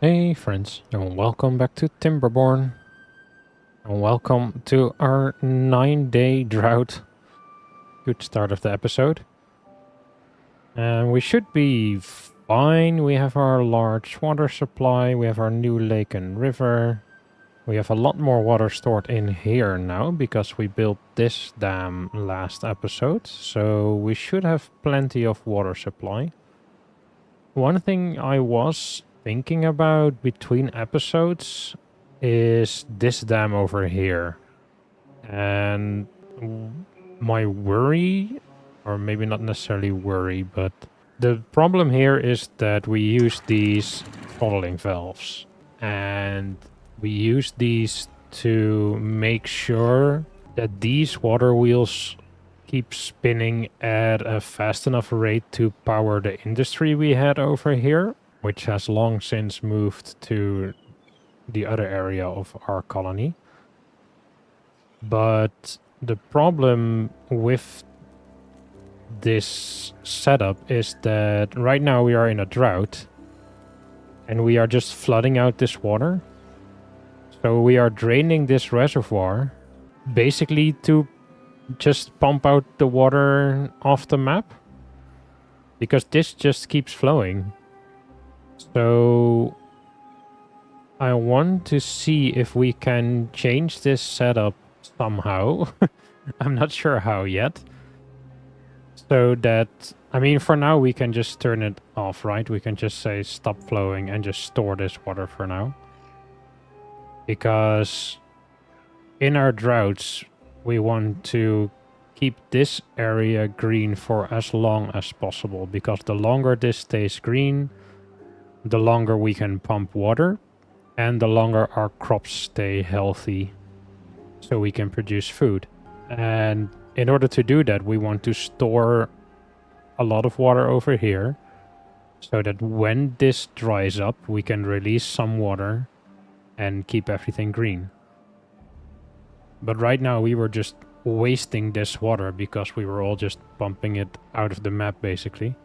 Hey friends, and welcome back to Timberborn. And welcome to our 9-day drought. Good start of the episode. And we should be fine. We have our large water supply. We have our new lake and river. We have a lot more water stored in here now because we built this dam last episode. So we should have plenty of water supply. One thing I was thinking about between episodes is this dam over here. And my worry, or maybe not necessarily worry, but the problem here is that we use these throttling valves. And we use these to make sure that these water wheels keep spinning at a fast enough rate to power the industry we had over here, which has long since moved to the other area of our colony. But the problem with this setup is that right now we are in a drought and we are just flooding out this water. So we are draining this reservoir basically to just pump out the water off the map because this just keeps flowing. So I want to see if we can change this setup somehow. I'm not sure how yet. So that, I mean, for now we can just turn it off, right? We can just say stop flowing and just store this water for now. Because in our droughts, we want to keep this area green for as long as possible, because the longer this stays green, the longer we can pump water and the longer our crops stay healthy so we can produce food. And in order to do that, we want to store a lot of water over here so that when this dries up, we can release some water and keep everything green. But right now we were just wasting this water because we were all just pumping it out of the map basically.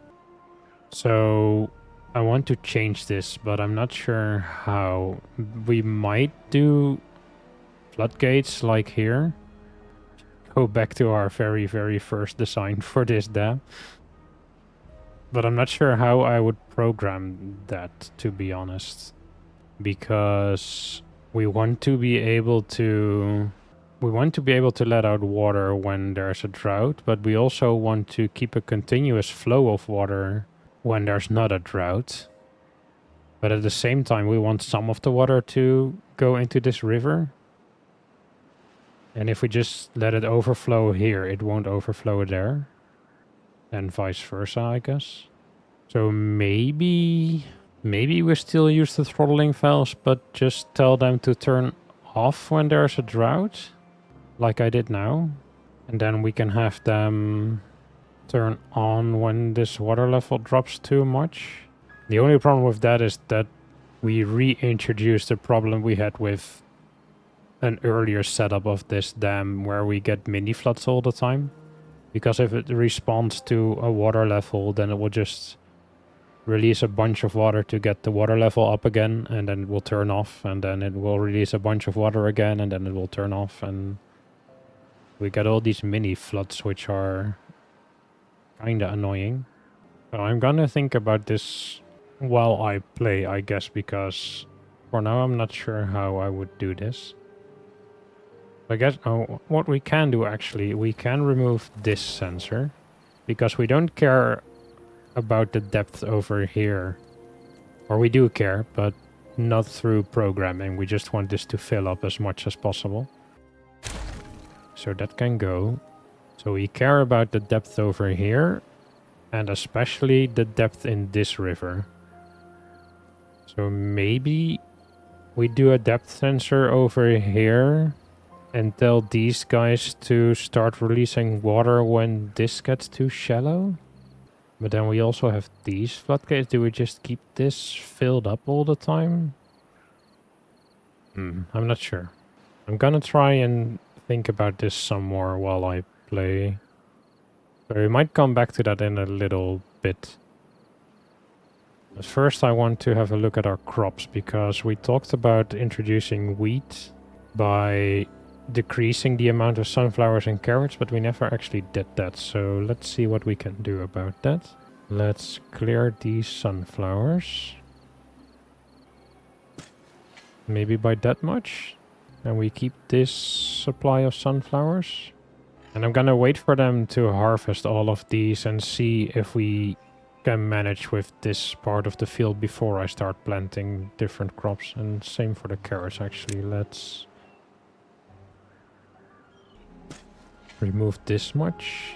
So I want to change this, but I'm not sure how. We might do floodgates like here. Go back to our very first design for this dam. But I'm not sure how I would program that, to be honest. Because we want to be able to let out water when there's a drought, but we also want to keep a continuous flow of water when there's not a drought. But at the same time, we want some of the water to go into this river. And if we just let it overflow here, it won't overflow there. And vice versa, I guess. So maybe we still use the throttling valves, but just tell them to turn off when there's a drought, like I did now. And then we can have them turn on when this water level drops too much. The only problem with that is that we reintroduced the problem we had with an earlier setup of this dam where we get mini floods all the time. Because if it responds to a water level, then it will just release a bunch of water to get the water level up again, and then it will turn off, and then it will release a bunch of water again, and then it will turn off, and we get all these mini floods, which are kinda annoying. So I'm gonna think about this while I play, I guess, because for now I'm not sure how I would do this. I guess what we can do actually, we can remove this sensor, because we don't care about the depth over here. Or we do care, but not through programming. We just want this to fill up as much as possible. So that can go. So we care about the depth over here, and especially the depth in this river. So maybe we do a depth sensor over here and tell these guys to start releasing water when this gets too shallow. But then we also have these floodgates. Do we just keep this filled up all the time? I'm not sure. I'm gonna try and think about this some more while I play. So we might come back to that in a little bit. But first I want to have a look at our crops, because we talked about introducing wheat by decreasing the amount of sunflowers and carrots, but we never actually did that. So let's see what we can do about that. Let's clear these sunflowers. Maybe by that much. And we keep this supply of sunflowers. And I'm gonna wait for them to harvest all of these and see if we can manage with this part of the field before I start planting different crops. And same for the carrots actually. Let's remove this much.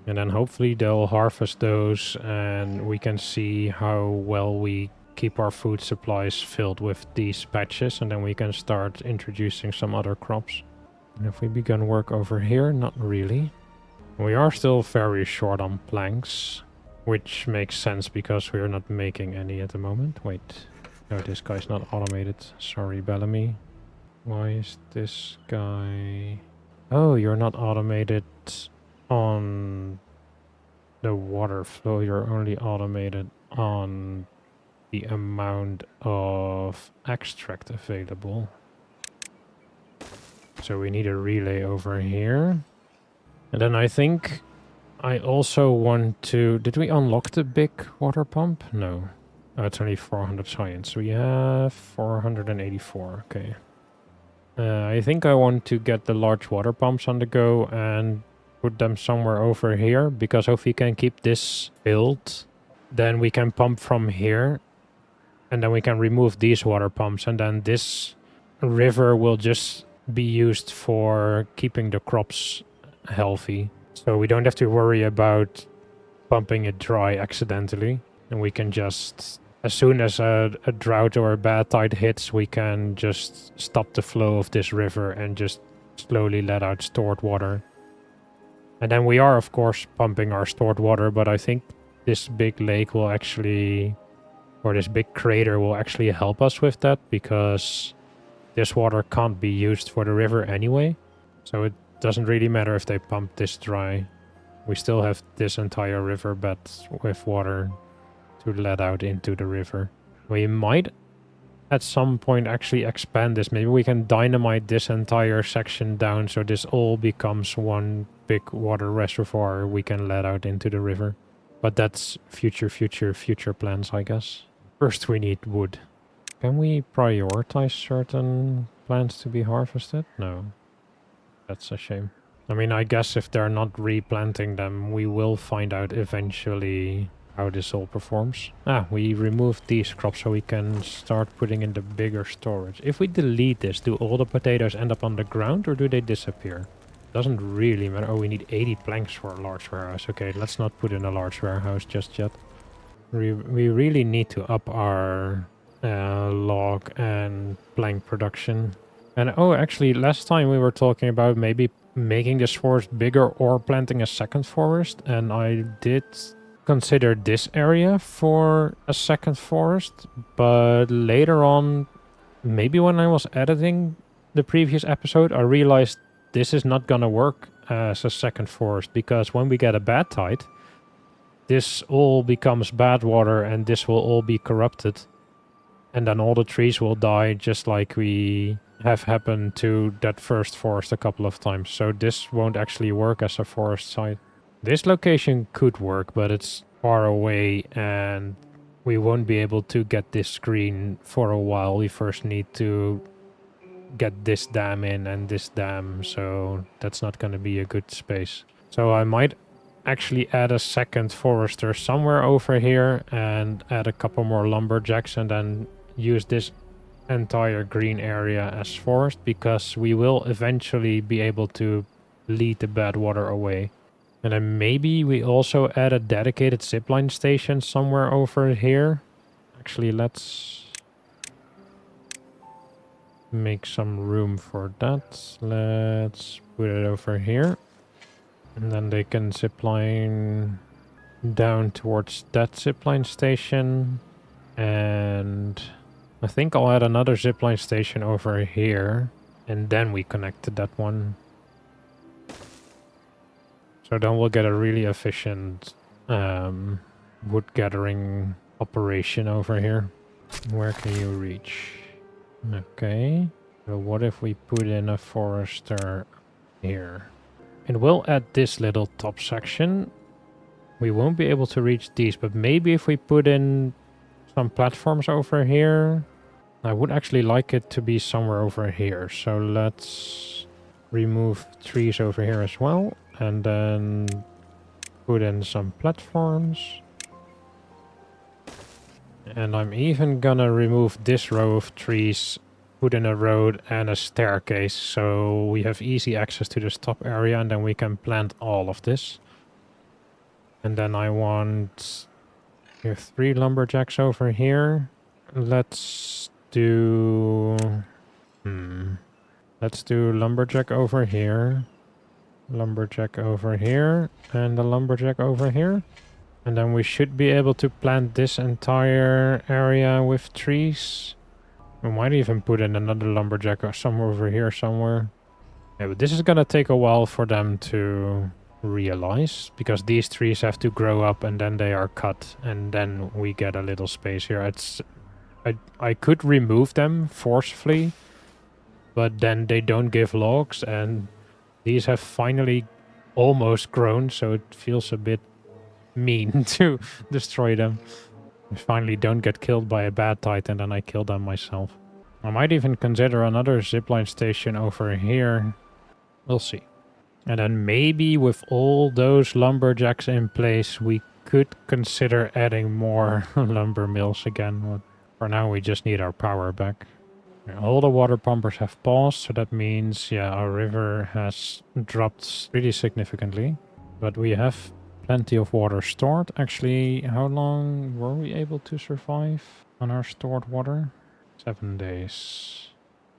And then hopefully they'll harvest those and we can see how well we keep our food supplies filled with these patches, and then we can start introducing some other crops. And if we begin work over here, not really. We are still very short on planks, which makes sense because we're not making any at the moment. Wait, no, this guy's not automated. Sorry, Bellamy. Why is this guy... Oh, you're not automated on the water flow. You're only automated on the amount of extract available. So we need a relay over here. And then I think I also want to... Did we unlock the big water pump? No. Oh, it's only 400 science. We have 484. Okay. I think I want to get the large water pumps on the go and put them somewhere over here. Because if we can keep this filled, then we can pump from here. And then we can remove these water pumps. And then this river will just be used for keeping the crops healthy. So we don't have to worry about pumping it dry accidentally. And we can just, as soon as a drought or a bad tide hits, we can just stop the flow of this river and just slowly let out stored water. And then we are, of course, pumping our stored water, but I think this big lake will actually, or this big crater will actually help us with that, because this water can't be used for the river anyway. So it doesn't really matter if they pump this dry. We still have this entire riverbed with water to let out into the river. We might at some point actually expand this. Maybe we can dynamite this entire section down so this all becomes one big water reservoir we can let out into the river. But that's future plans, I guess. First we need wood. Can we prioritize certain plants to be harvested? No. That's a shame. I mean, I guess if they're not replanting them, we will find out eventually how this all performs. Ah, we removed these crops so we can start putting in the bigger storage. If we delete this, do all the potatoes end up on the ground or do they disappear? Doesn't really matter. Oh, we need 80 planks for a large warehouse. Okay, let's not put in a large warehouse just yet. We really need to up our log and plank production. And oh, actually, last time we were talking about maybe making this forest bigger or planting a second forest. And I did consider this area for a second forest. But later on, maybe when I was editing the previous episode, I realized this is not gonna work as a second forest. Because when we get a bad tide, this all becomes bad water and this will all be corrupted. And then all the trees will die, just like we have happened to that first forest a couple of times. So this won't actually work as a forest site. This location could work, but it's far away and we won't be able to get this green for a while. We first need to get this dam in and this dam, so that's not going to be a good space. So I might actually add a second forester somewhere over here and add a couple more lumberjacks and then use this entire green area as forest, because we will eventually be able to lead the bad water away. And then maybe we also add a dedicated zipline station somewhere over here. Actually, let's make some room for that. Let's put it over here. And then they can zipline down towards that zipline station. And I think I'll add another zipline station over here. And then we connect to that one. So then we'll get a really efficient wood gathering operation over here. Where can you reach? Okay. So what if we put in a forester here? It will add this little top section. We won't be able to reach these, but maybe if we put in some platforms over here. I would actually like it to be somewhere over here. So let's remove trees over here as well. And then put in some platforms. And I'm even gonna remove this row of trees, put in a road and a staircase. So we have easy access to this top area and then we can plant all of this. And then I want here 3 lumberjacks over here. Let's do... Let's do lumberjack over here. Lumberjack over here. And a lumberjack over here. And then we should be able to plant this entire area with trees. We might even put in another lumberjack or somewhere over here somewhere. Yeah, but this is gonna take a while for them to realize, because these trees have to grow up and then they are cut and then we get a little space here. I could remove them forcefully, but then they don't give logs and these have finally almost grown, so it feels a bit mean to destroy them. I finally don't get killed by a bad titan and I kill them myself. I might even consider another zipline station over here. We'll see. And then maybe with all those lumberjacks in place, we could consider adding more lumber mills again. But for now, we just need our power back. Yeah, all the water pumpers have paused, so that means, yeah, our river has dropped pretty significantly. But we have plenty of water stored. Actually, how long were we able to survive on our stored water? 7 days,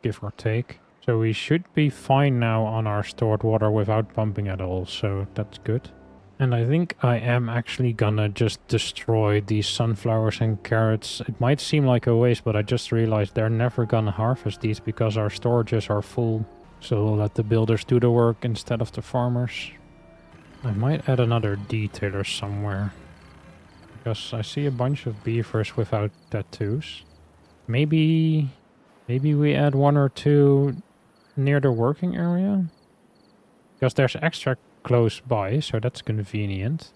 give or take. So we should be fine now on our stored water without pumping at all, so that's good. And I think I am actually gonna just destroy these sunflowers and carrots. It might seem like a waste, but I just realized they're never gonna harvest these because our storages are full. So we'll let the builders do the work instead of the farmers. I might add another detailer somewhere, because I see a bunch of beavers without tattoos. Maybe we add 1 or 2 near the working area, because there's extra close by, so that's convenient.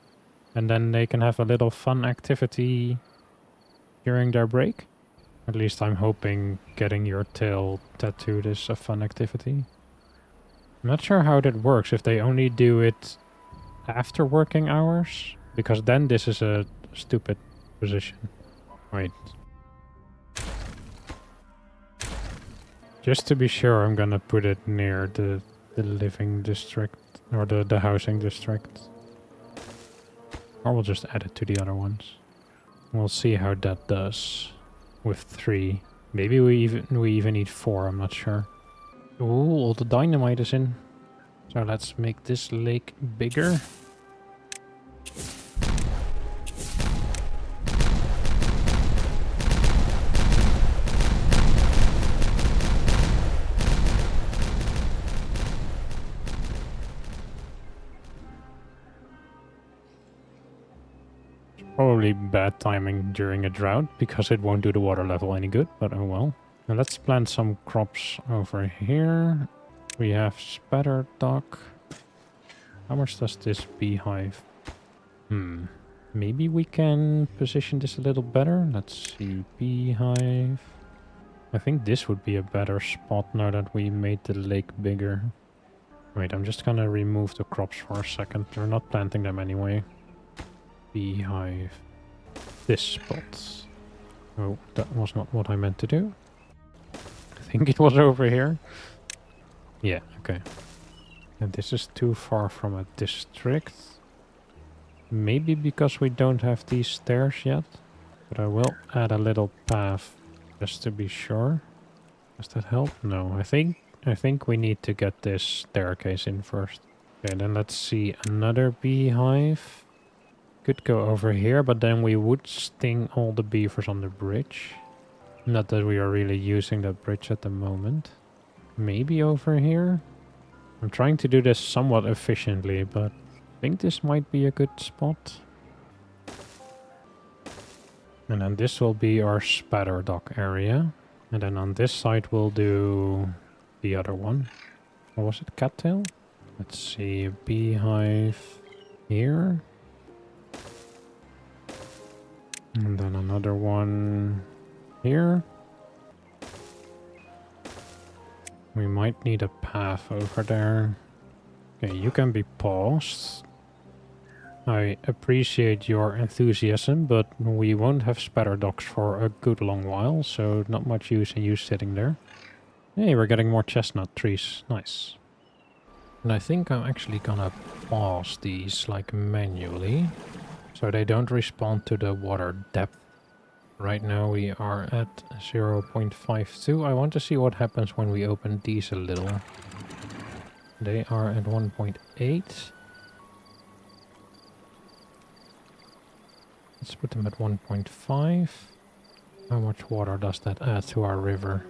And then they can have a little fun activity during their break. At least I'm hoping getting your tail tattooed is a fun activity. I'm not sure how that works, if they only do it after working hours, because then this is a stupid position. Wait. Just to be sure, I'm gonna put it near the living district, or the housing district. Or we'll just add it to the other ones. We'll see how that does with 3. Maybe we even need 4, I'm not sure. Ooh, all the dynamite is in. So let's make this lake bigger. Probably bad timing during a drought, because it won't do the water level any good, but oh well. Now let's plant some crops over here. We have spatter duck. How much does this beehive? Maybe we can position this a little better. Let's see, beehive. I think this would be a better spot now that we made the lake bigger. Wait, I'm just gonna remove the crops for a second. We're not planting them anyway. Beehive. This spot. Oh, that was not what I meant to do. I think it was over here. Yeah, okay. And this is too far from a district. Maybe because we don't have these stairs yet. But I will add a little path just to be sure. Does that help? No, I think we need to get this staircase in first. Okay, then let's see, another beehive. Could go over here, but then we would sting all the beavers on the bridge. Not that we are really using that bridge at the moment. Maybe over here? I'm trying to do this somewhat efficiently, but I think this might be a good spot. And then this will be our spatter dock area. And then on this side we'll do the other one. Or was it cattail? Let's see, a beehive here. And then another one here. We might need a path over there. Okay, you can be paused. I appreciate your enthusiasm, but we won't have spatter docks for a good long while, so not much use in you sitting there. Hey, we're getting more chestnut trees. Nice. And I think I'm actually gonna pause these, like, manually, so they don't respond to the water depth. Right now we are at 0.52. I want to see what happens when we open these a little. They are at 1.8. Let's put them at 1.5. How much water does that add to our river?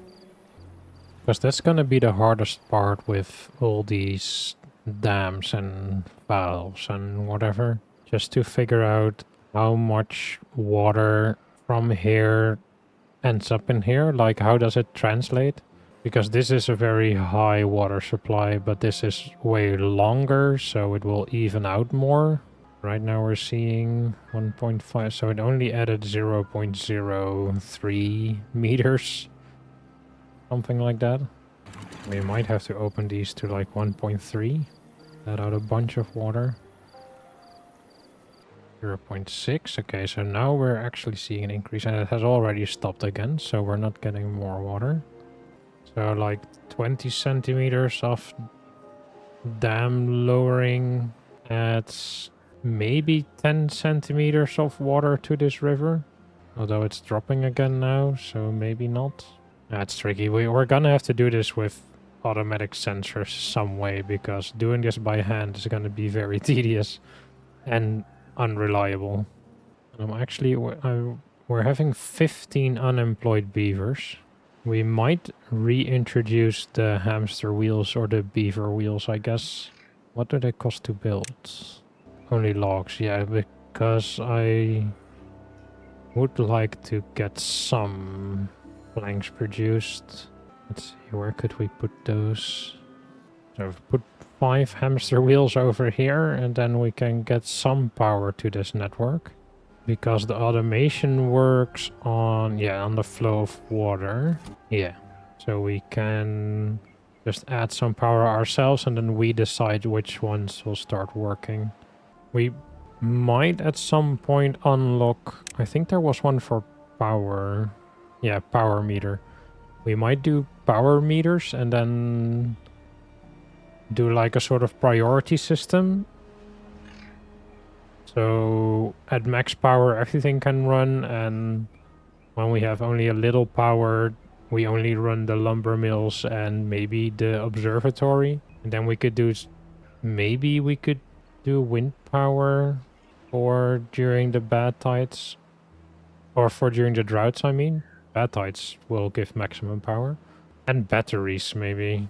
Because that's gonna be the hardest part with all these dams and valves and whatever. Just to figure out how much water from here ends up in here. Like, how does it translate? Because this is a very high water supply, but this is way longer, so it will even out more. Right now we're seeing 1.5, so it only added 0.03 meters. Something like that. We might have to open these to like 1.3. Let out a bunch of water. 0.6. Okay, so now we're actually seeing an increase, and it has already stopped again, so we're not getting more water. So like 20 centimeters of dam lowering adds maybe 10 centimeters of water to this river. Although it's dropping again now, so maybe not. That's tricky. We're gonna have to do this with automatic sensors some way, because doing this by hand is gonna be very tedious and unreliable. And we're having 15 unemployed beavers. We might reintroduce the hamster wheels or the beaver wheels, I guess. What do they cost to build? Only logs, yeah, because I would like to get some planks produced. Let's see, where could we put those? So put 5 hamster wheels over here, and then we can get some power to this network. Because the automation works on, yeah, on the flow of water. Yeah, so we can just add some power ourselves, and then we decide which ones will start working. We might at some point unlock, I think there was one for power. Yeah, power meter. We might do power meters and then do like a sort of priority system. So at max power everything can run, and when we have only a little power we only run the lumber mills and maybe the observatory. And then we could do, maybe we could do wind power for during the bad tides. Or for during the droughts, I mean. Bad tides will give maximum power. And batteries, maybe.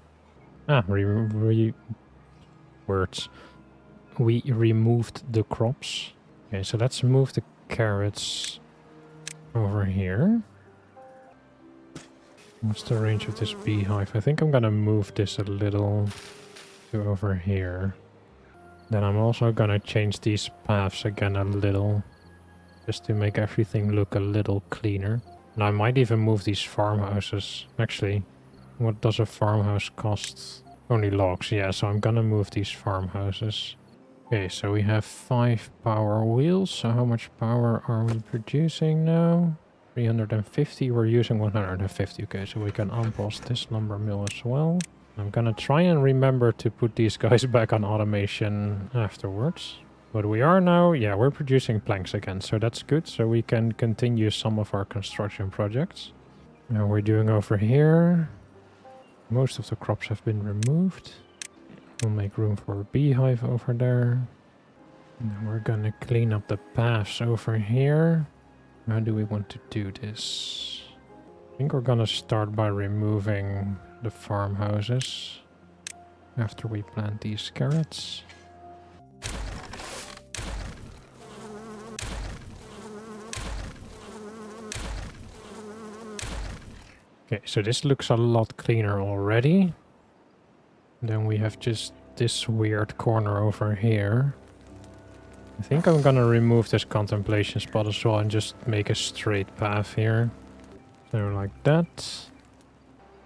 Words. We removed the crops. Okay, so let's move the carrots over here. What's the range of this beehive? I think I'm gonna move this a little to over here. Then I'm also gonna change these paths again a little, just to make everything look a little cleaner. And I might even move these farmhouses. Actually, what does a farmhouse cost? Only logs, yeah, so I'm gonna move these farmhouses. Okay, so we have 5 power wheels. So how much power are we producing now? 350. We're using 150. Okay, so we can unpause this lumber mill as well. I'm gonna try and remember to put these guys back on automation afterwards. But we are now, yeah, we're producing planks again, so that's good. So we can continue some of our construction projects. Now we're doing over here. Most of the crops have been removed. We'll make room for a beehive over there. And then we're gonna clean up the paths over here. How do we want to do this? I think we're gonna start by removing the farmhouses after we plant these carrots. 。Okay, so this looks a lot cleaner already. Then we have just this weird corner over here. I think I'm gonna remove this contemplation spot as well and just make a straight path here. So like that.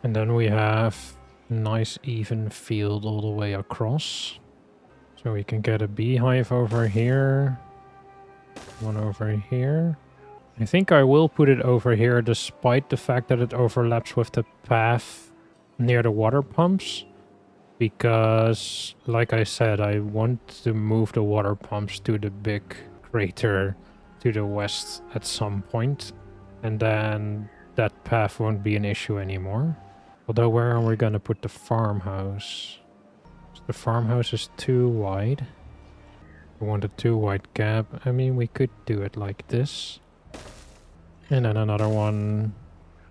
And then we have a nice even field all the way across. So we can get a beehive over here. One over here. I think I will put it over here despite the fact that it overlaps with the path near the water pumps. Because, like I said, I want to move the water pumps to the big crater to the west at some point. And then that path won't be an issue anymore. Although, where are we going to put the farmhouse? The farmhouse is too wide. We want a too wide gap. I mean, we could do it like this. And then another one,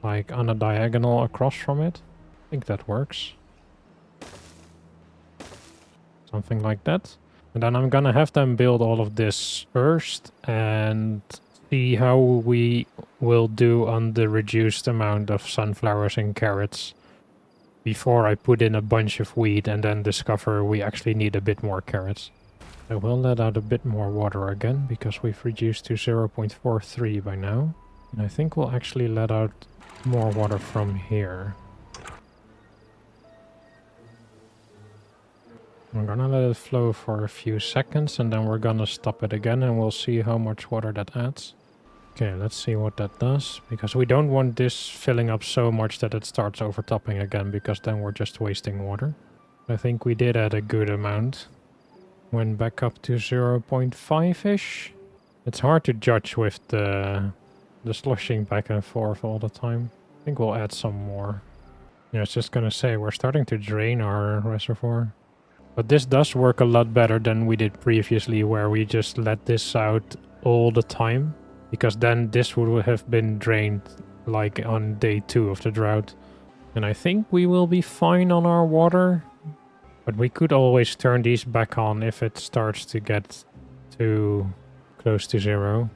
like on a diagonal across from it. I think that works. Something like that. And then I'm gonna have them build all of this first and see how we will do on the reduced amount of sunflowers and carrots before I put in a bunch of wheat and then discover we actually need a bit more carrots. I will let out a bit more water again because we've reduced to 0.43 by now. And I think we'll actually let out more water from here. I'm gonna let it flow for a few seconds and then we're gonna stop it again and we'll see how much water that adds. Okay, let's see what that does, because we don't want this filling up so much that it starts overtopping again, because then we're just wasting water. I think we did add a good amount. Went back up to 0.5-ish. It's hard to judge with the sloshing back and forth all the time. I think we'll add some more. Yeah, I was just gonna say, we're starting to drain our reservoir. But this does work a lot better than we did previously, where we just let this out all the time. Because then this would have been drained like on day 2 of the drought. And I think we will be fine on our water. But we could always turn these back on if it starts to get too close to 0.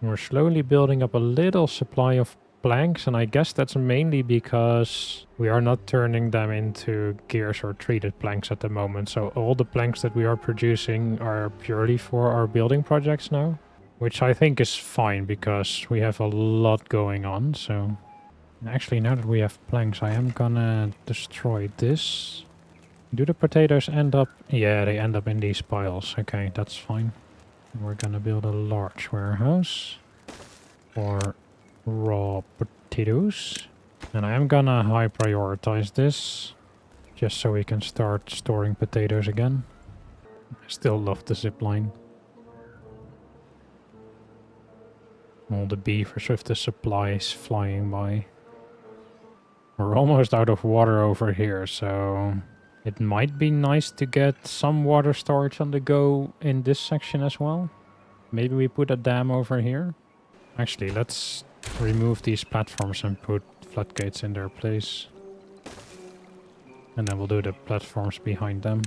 We're slowly building up a little supply of planks, and I guess that's mainly because we are not turning them into gears or treated planks at the moment. So all the planks that we are producing are purely for our building projects now, which I think is fine because we have a lot going on. So actually, now that we have planks, I am gonna destroy this. Do the potatoes end up? Yeah, they end up in these piles. Okay, that's fine. We're gonna build a large warehouse for raw potatoes. And I am gonna high prioritize this just so we can start storing potatoes again. I still love the zip line. All the beavers with the supplies flying by. We're almost out of water over here, so it might be nice to get some water storage on the go in this section as well. Maybe we put a dam over here. Actually, let's remove these platforms and put floodgates in their place. And then we'll do the platforms behind them.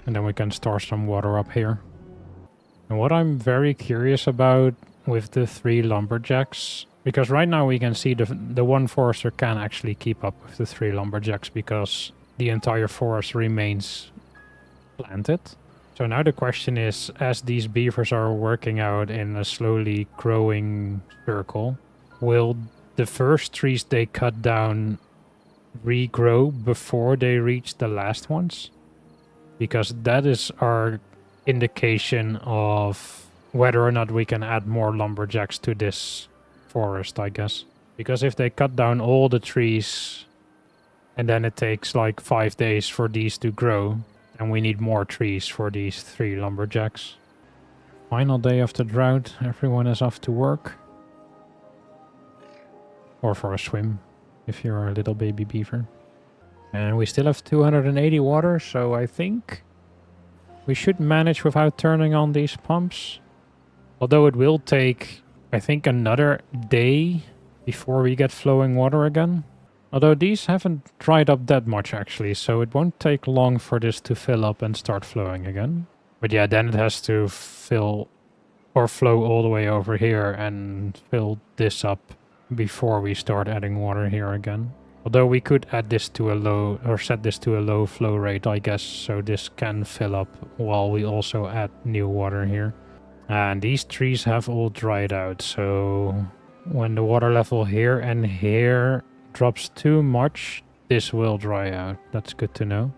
And then we can store some water up here. And what I'm very curious about with the 3 lumberjacks, because right now we can see the one forester can actually keep up with the 3 lumberjacks because the entire forest remains planted. So now the question is, as these beavers are working out in a slowly growing circle, will the first trees they cut down regrow before they reach the last ones? Because that is our indication of whether or not we can add more lumberjacks to this forest, I guess. Because if they cut down all the trees and then it takes like 5 days for these to grow, and we need more trees for these 3 lumberjacks. Final day of the drought, everyone is off to work. Or for a swim, if you're a little baby beaver. And we still have 280 water, so I think we should manage without turning on these pumps. Although it will take, I think, another day before we get flowing water again. Although these haven't dried up that much actually, so it won't take long for this to fill up and start flowing again. But yeah, then it has to fill or flow all the way over here and fill this up before we start adding water here again. Although we could add this to a low, or set this to a low flow rate, I guess, so this can fill up while we also add new water here. And these trees have all dried out, so when the water level here and here drops too much, this will dry out. That's good to know.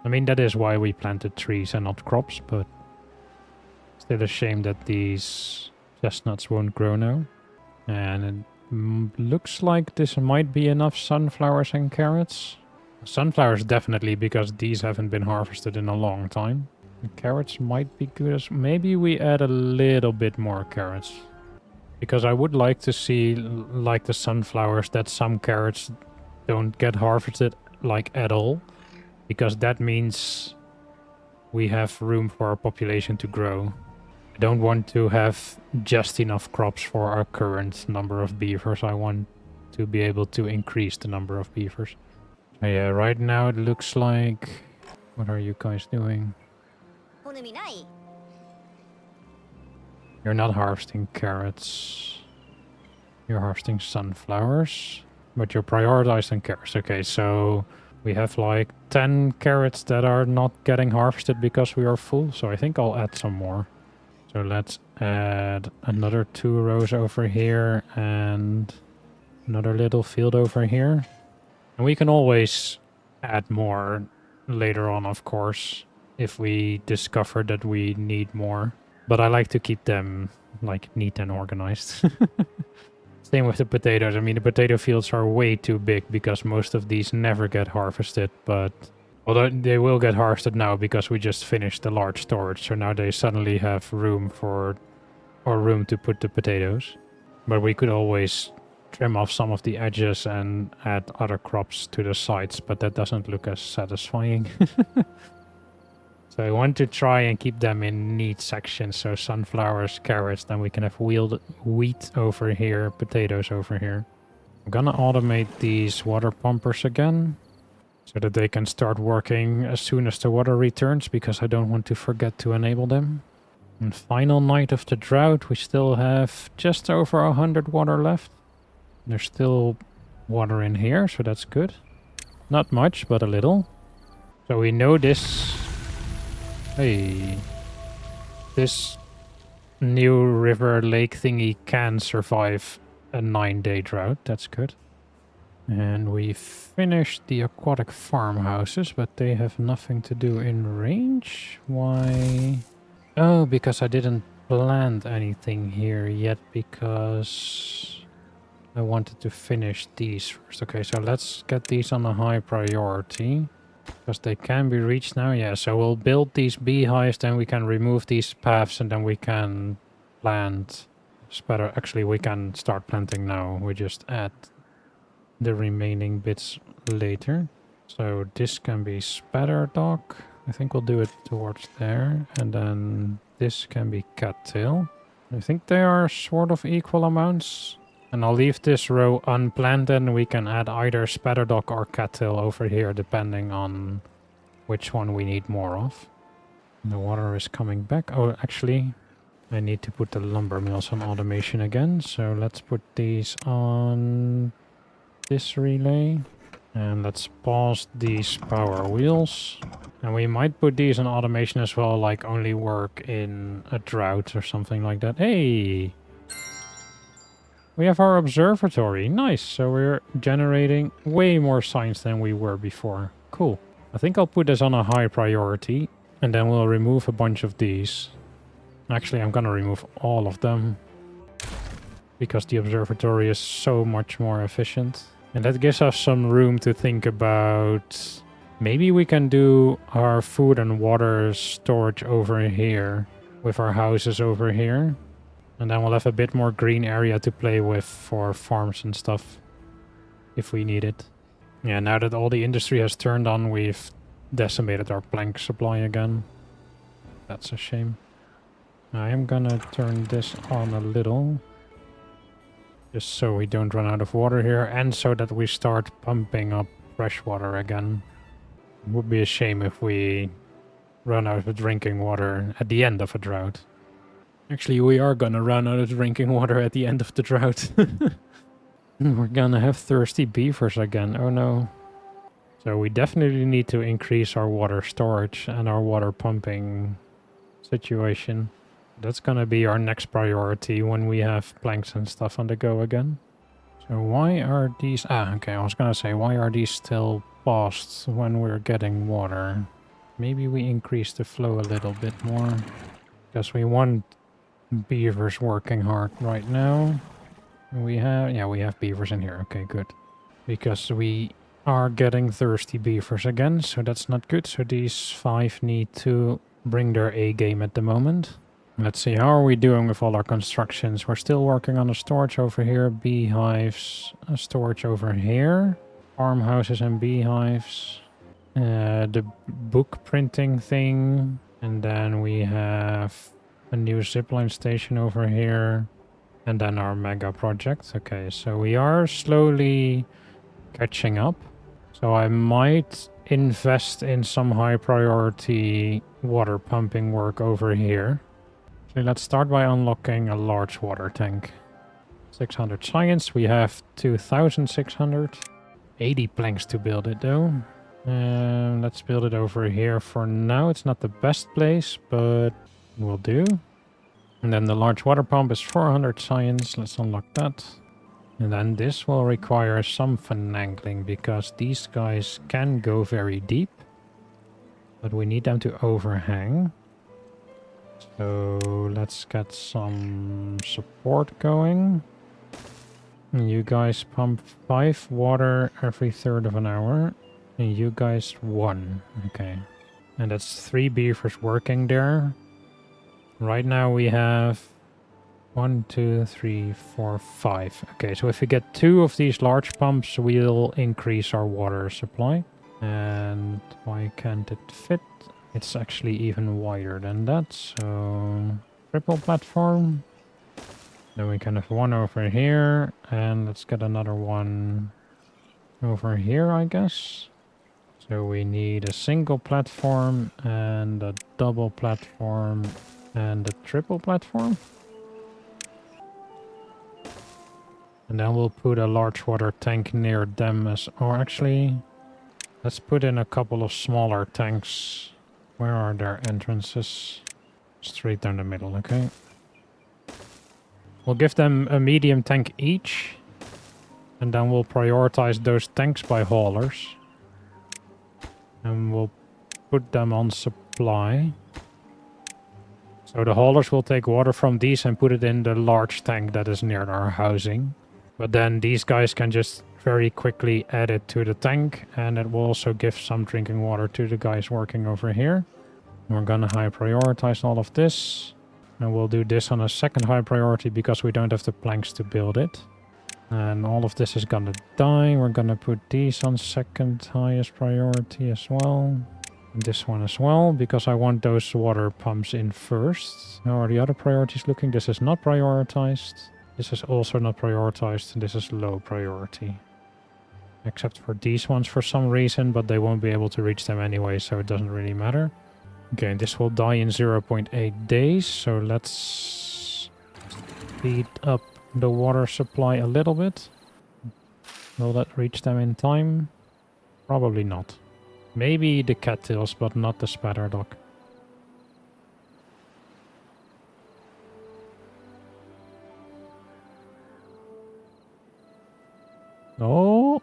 I mean, that is why we planted trees and not crops, but still a shame that these chestnuts won't grow now. And it looks like this might be enough sunflowers and carrots. Sunflowers definitely, because these haven't been harvested in a long time. The carrots might be good as... Maybe we add a little bit more carrots. Because I would like to see, like the sunflowers, that some carrots don't get harvested like at all. Because that means we have room for our population to grow. I don't want to have just enough crops for our current number of beavers. I want to be able to increase the number of beavers. So yeah, right now it looks like... What are you guys doing? You're not harvesting carrots. You're harvesting sunflowers. But you're prioritizing carrots. Okay, so... We have like 10 carrots that are not getting harvested because we are full. So I think I'll add some more. So let's add another 2 rows over here and another little field over here. And we can always add more later on, of course, if we discover that we need more. But I like to keep them like neat and organized. Same with the potatoes. I mean, the potato fields are way too big because most of these never get harvested, but... Although they will get harvested now because we just finished the large storage, so now they suddenly have room for... or room to put the potatoes. But we could always trim off some of the edges and add other crops to the sides, but that doesn't look as satisfying. So I want to try and keep them in neat sections, so sunflowers, carrots, then we can have wheat over here, potatoes over here. I'm gonna automate these water pumpers again, so that they can start working as soon as the water returns, because I don't want to forget to enable them. And final night of the drought, we still have just over 100 water left. There's still water in here, so that's good. Not much, but a little. So we know this... Hey, this new river lake thingy can survive a 9-day drought. That's good. And we finished the aquatic farmhouses, but they have nothing to do in range. Why? Oh, because I didn't plant anything here yet because I wanted to finish these first. Okay, so let's get these on a high priority. Because they can be reached now, yeah. So we'll build these beehives, then we can remove these paths, and then we can plant spadder. Actually, we can start planting now. We just add the remaining bits later. So this can be spadder dog. I think we'll do it towards there. And then this can be cattail. I think they are sort of equal amounts. And I'll leave this row unplanted, and we can add either spatterdock or cattail over here, depending on which one we need more of. The water is coming back. Oh, actually, I need to put the lumber mills on automation again. So let's put these on this relay. And let's pause these power wheels. And we might put these on automation as well, like only work in a drought or something like that. Hey! We have our observatory. Nice. So we're generating way more signs than we were before. Cool. I think I'll put this on a high priority. And then we'll remove a bunch of these. Actually, I'm gonna remove all of them. Because the observatory is so much more efficient. And that gives us some room to think about... Maybe we can do our food and water storage over here. With our houses over here. And then we'll have a bit more green area to play with for farms and stuff. If we need it. Yeah, now that all the industry has turned on, we've decimated our plank supply again. That's a shame. I am gonna turn this on a little. Just so we don't run out of water here. And so that we start pumping up fresh water again. It would be a shame if we run out of drinking water at the end of a drought. Actually, we are gonna run out of drinking water at the end of the drought. We're gonna have thirsty beavers again. Oh no. So we definitely need to increase our water storage and our water pumping situation. That's gonna be our next priority when we have planks and stuff on the go again. So why are these... okay, I was gonna say, why are these still paused when we're getting water? Maybe we increase the flow a little bit more. Because we want beavers working hard right now. We have beavers in here. Okay, good. Because we are getting thirsty beavers again, so that's not good. So these 5 need to bring their A game at the moment. Let's see, how are we doing with all our constructions? We're still working on a storage over here, beehives, a storage over here, farmhouses and beehives, the book printing thing, and then we have a new zipline station over here, and then our mega project. Okay, so we are slowly catching up. So I might invest in some high priority water pumping work over here. So let's start by unlocking a large water tank. 600 science, we have 2600. 80 planks to build it though. Let's build it over here for now. It's not the best place, but will do. And then the large water pump is 400 science. Let's unlock that. And then this will require some finagling because these guys can go very deep. But we need them to overhang. So let's get some support going. You guys pump 5 water every third of an hour. And you guys 1. Okay. And that's 3 beavers working there. Right now we have 1, 2, 3, 4, 5. Okay, so if we get 2 of these large pumps, we'll increase our water supply. And why can't it fit? It's actually even wider than that, so triple platform. Then we can have 1 over here, and let's get another one over here, I guess. So we need a single platform and a double platform and a triple platform. And then we'll put a large water tank near them as... Or actually, let's put in a couple of smaller tanks. Where are their entrances? Straight down the middle, okay. We'll give them a medium tank each. And then we'll prioritize those tanks by haulers. And we'll put them on supply. So the haulers will take water from these and put it in the large tank that is near our housing. But then these guys can just very quickly add it to the tank, and it will also give some drinking water to the guys working over here. We're gonna high prioritize all of this. And we'll do this on a second high priority because we don't have the planks to build it. And all of this is gonna die. We're gonna put these on second highest priority as well. And this one as well, because I want those water pumps in first. How are the other priorities looking? This is not prioritized. This is also not prioritized, and this is low priority. Except for these ones for some reason, but they won't be able to reach them anyway, so it doesn't really matter. Okay, this will die in 0.8 days, so let's speed up the water supply a little bit. Will that reach them in time? Probably not. Maybe the cattails, but not the spatterdock.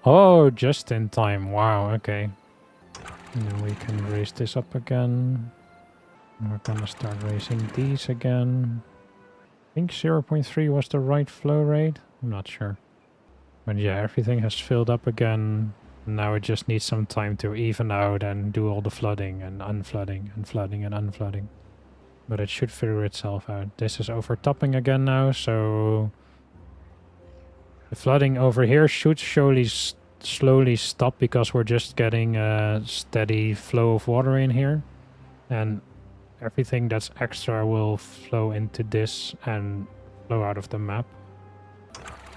Oh, just in time. Wow, okay. And then we can raise this up again. And we're gonna start raising these again. I think 0.3 was the right flow rate. I'm not sure. But yeah, everything has filled up again. Now it just needs some time to even out and do all the flooding and unflooding and flooding and unflooding. But it should figure itself out. This is overtopping again now, so... The flooding over here should slowly stop because we're just getting a steady flow of water in here. And everything that's extra will flow into this and flow out of the map.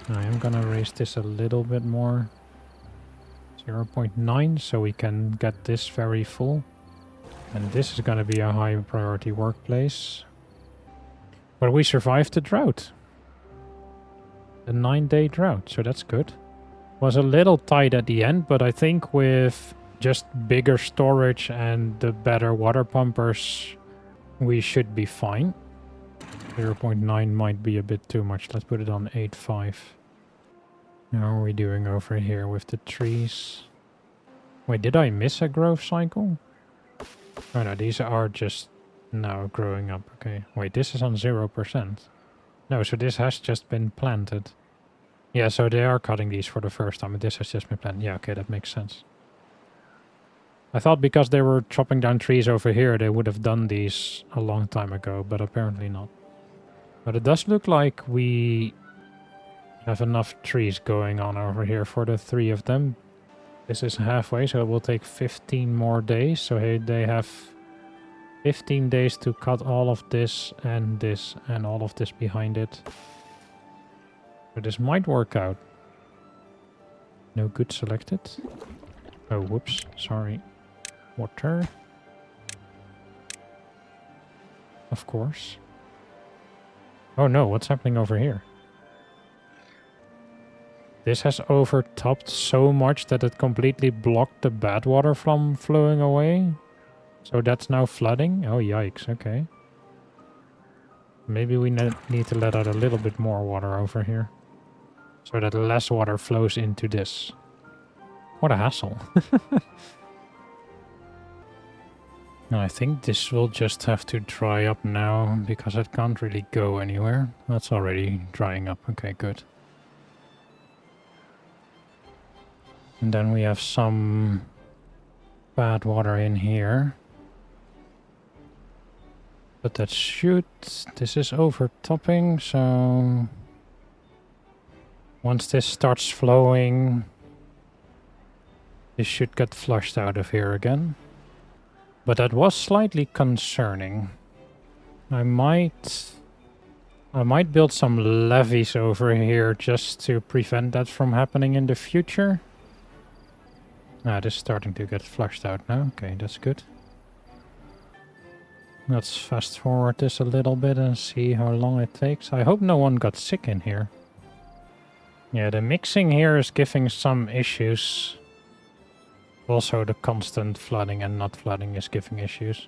I am gonna raise this a little bit more. 0.9, so we can get this very full. And this is gonna be a high priority workplace. But we survived the drought. The 9-day drought, so that's good. Was a little tight at the end, but I think with just bigger storage and the better water pumpers, we should be fine. 0.9 might be a bit too much. Let's put it on 8.5. How are we doing over here with the trees? Wait, did I miss a growth cycle? Oh no, these are just now growing up. Okay. Wait, this is on 0%. No, so this has just been planted. Yeah, so they are cutting these for the first time, and this has just been planted. Yeah, okay, that makes sense. I thought because they were chopping down trees over here, they would have done these a long time ago, but apparently not. But it does look like we have enough trees going on over here for the 3 of them. This is halfway, so it will take 15 more days. So here they have 15 days to cut all of this and all of this behind it. So this might work out. No good selected. Oh, whoops. Sorry. Water. Of course. Oh no, what's happening over here? This has overtopped so much that it completely blocked the bad water from flowing away. So that's now flooding. Oh, yikes. Okay. Maybe we need to let out a little bit more water over here. So that less water flows into this. What a hassle. Now, I think this will just have to dry up now because it can't really go anywhere. That's already drying up. Okay, good. And then we have some bad water in here. But that should... This is overtopping, so... Once this starts flowing, this should get flushed out of here again. But that was slightly concerning. I might build some levees over here just to prevent that from happening in the future. Ah, this is starting to get flushed out now. Okay, that's good. Let's fast forward this a little bit and see how long it takes. I hope no one got sick in here. Yeah, the mixing here is giving some issues. Also, the constant flooding and not flooding is giving issues.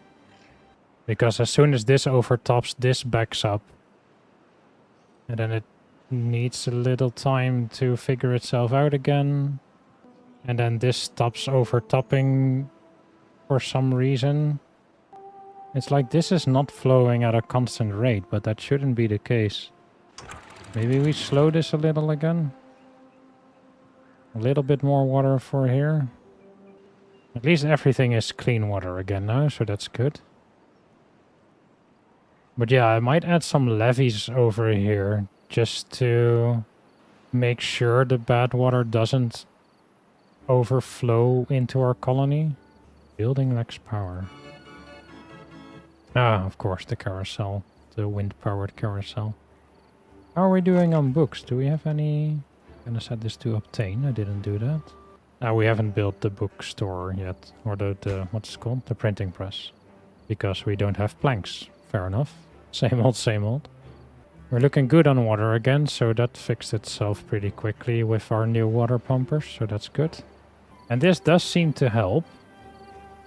Because as soon as this overtops, this backs up. And then it needs a little time to figure itself out again. And then this stops overtopping for some reason. It's like this is not flowing at a constant rate, but that shouldn't be the case. Maybe we slow this a little again. A little bit more water for here. At least everything is clean water again now, so that's good. But yeah, I might add some levees over here just to make sure the bad water doesn't overflow into our colony. Building lacks power. Ah, of course, the carousel. The wind-powered carousel. How are we doing on books? Do we have any... I'm gonna set this to obtain. I didn't do that. Ah, we haven't built the bookstore yet. Or the what's it called? The printing press. Because we don't have planks. Fair enough. Same old, same old. We're looking good on water again, so that fixed itself pretty quickly with our new water pumpers, so that's good. And this does seem to help,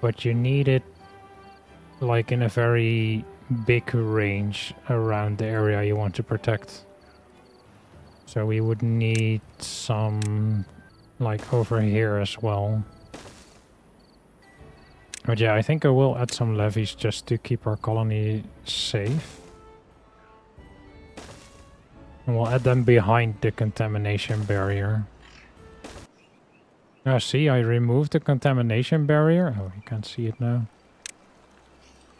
but you need it like in a very big range around the area you want to protect. So we would need some like over here as well. But yeah, I think I will add some levees just to keep our colony safe. And we'll add them behind the contamination barrier. Ah, see, I removed the contamination barrier. Oh, you can't see it now.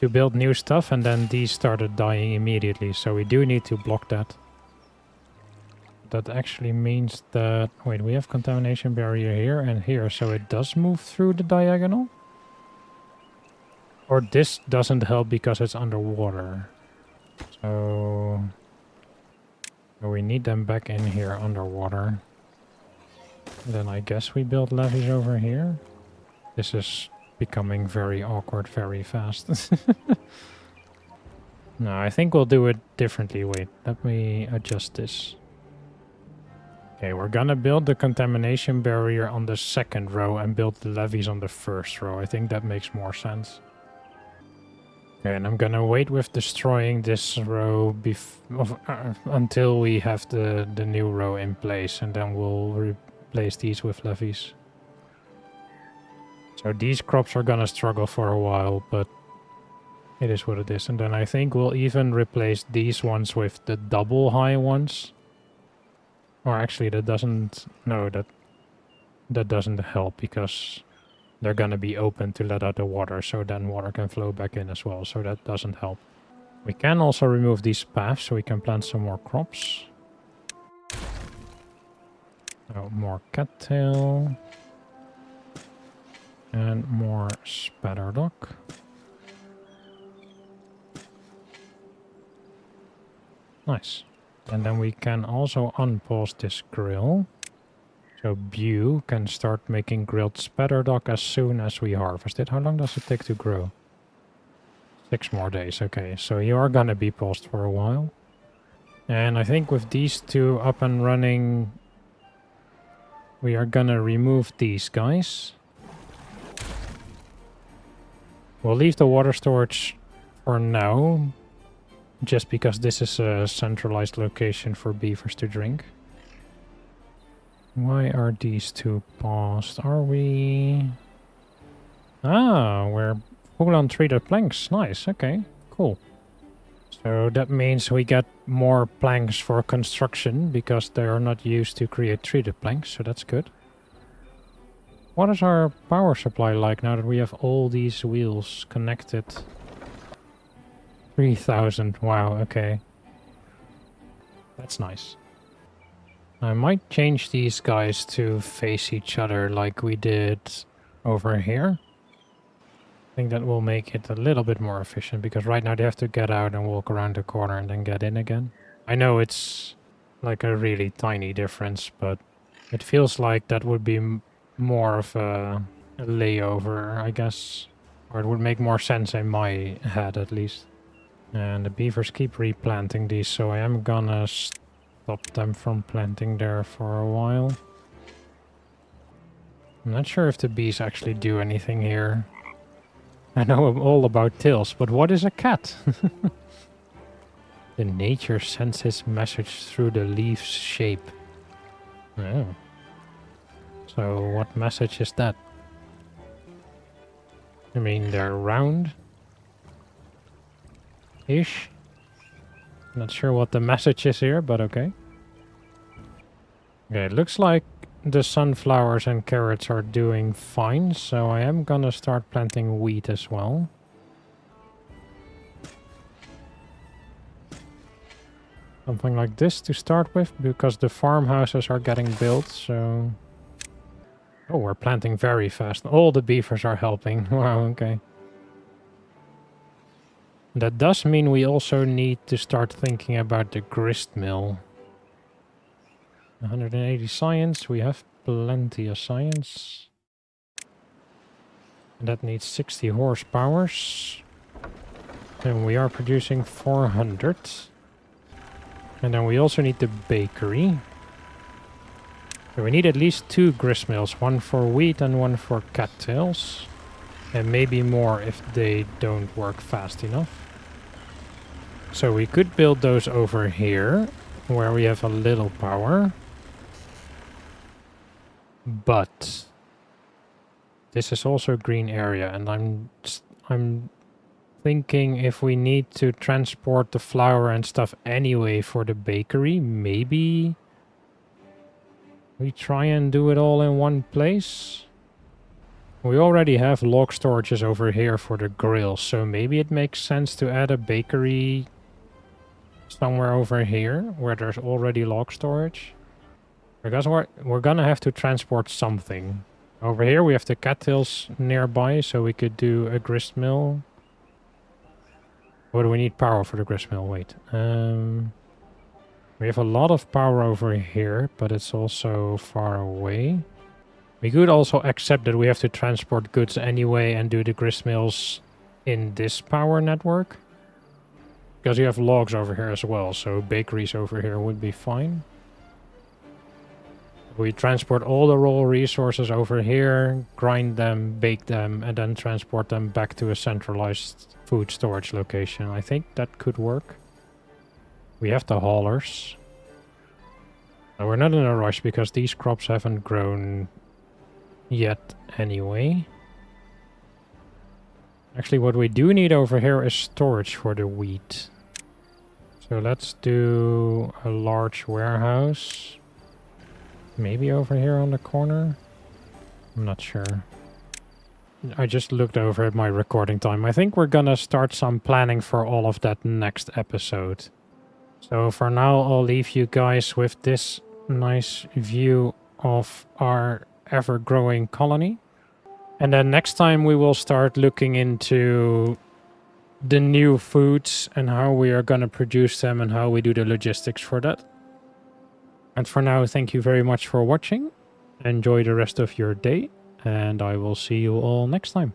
To build new stuff, and then these started dying immediately. So we do need to block that. That actually means that... Wait, we have contamination barrier here and here. So it does move through the diagonal? Or this doesn't help because it's underwater. So... we need them back in here underwater. Then I guess we build levees over here. This is becoming very awkward very fast. No, I think we'll do it differently. Wait, let me adjust this. Okay, we're gonna build the contamination barrier on the second row and build the levees on the first row. I think that makes more sense. Okay, and I'm gonna wait with destroying this row until we have the new row in place, and then we'll replace these with levees. So these crops are gonna struggle for a while, but it is what it is. And then I think we'll even replace these ones with the double high ones. Or actually that doesn't... No, that doesn't help because they're gonna be open to let out the water, so then water can flow back in as well, so that doesn't help. We can also remove these paths so we can plant some more crops. Oh, more cattail. And more spatterdock. Nice. And then we can also unpause this grill. So Bew can start making grilled spatterdock as soon as we harvest it. How long does it take to grow? 6 more days. Okay, so you are gonna be paused for a while. And I think with these two up and running, we are gonna remove these guys. We'll leave the water storage for now, just because this is a centralized location for beavers to drink. Why are these two paused? Are we... Ah, we're full on treated planks. Nice, okay, cool. So that means we get more planks for construction because they are not used to create treated planks, so that's good. What is our power supply like now that we have all these wheels connected? 3000, wow, okay. That's nice. I might change these guys to face each other like we did over here. I think that will make it a little bit more efficient because right now they have to get out and walk around the corner and then get in again. I know it's like a really tiny difference, but it feels like that would be more of a layover, I guess. Or it would make more sense in my head, at least. And the beavers keep replanting these, so I am gonna stop them from planting there for a while. I'm not sure if the bees actually do anything here. I know all about tails, but what is a cat? The nature sends its message through the leaf's shape. Oh. So what message is that? I mean, they're round. Ish. Not sure what the message is here, but okay. Okay, it looks like the sunflowers and carrots are doing fine, so I am gonna start planting wheat as well. Something like this to start with, because the farmhouses are getting built, so... Oh, we're planting very fast. All the beavers are helping. Wow, okay. That does mean we also need to start thinking about the grist mill. 180 science. We have plenty of science. And that needs 60 horsepower. And we are producing 400. And then we also need the bakery. So we need at least 2 grist mills. One for wheat and one for cattails. And maybe more if they don't work fast enough. So we could build those over here, where we have a little power. But this is also a green area, and I'm thinking if we need to transport the flour and stuff anyway for the bakery, maybe we try and do it all in one place. We already have log storages over here for the grill, so maybe it makes sense to add a bakery somewhere over here where there's already log storage. Because we're gonna have to transport something. Over here we have the cattails nearby, so we could do a grist mill. Or do we need power for the grist mill? Wait. We have a lot of power over here, but it's also far away. We could also accept that we have to transport goods anyway and do the grist mills in this power network. Because you have logs over here as well, so bakeries over here would be fine. We transport all the raw resources over here, grind them, bake them, and then transport them back to a centralized food storage location. I think that could work. We have the haulers. Now, we're not in a rush because these crops haven't grown yet anyway. Actually, what we do need over here is storage for the wheat. So let's do a large warehouse. Maybe over here on the corner? I'm not sure. I just looked over at my recording time. I think we're gonna start some planning for all of that next episode. So for now, I'll leave you guys with this nice view of our ever-growing colony. And then next time we will start looking into the new foods and how we are gonna produce them and how we do the logistics for that. And for now, thank you very much for watching. Enjoy the rest of your day, and I will see you all next time.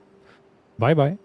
Bye bye.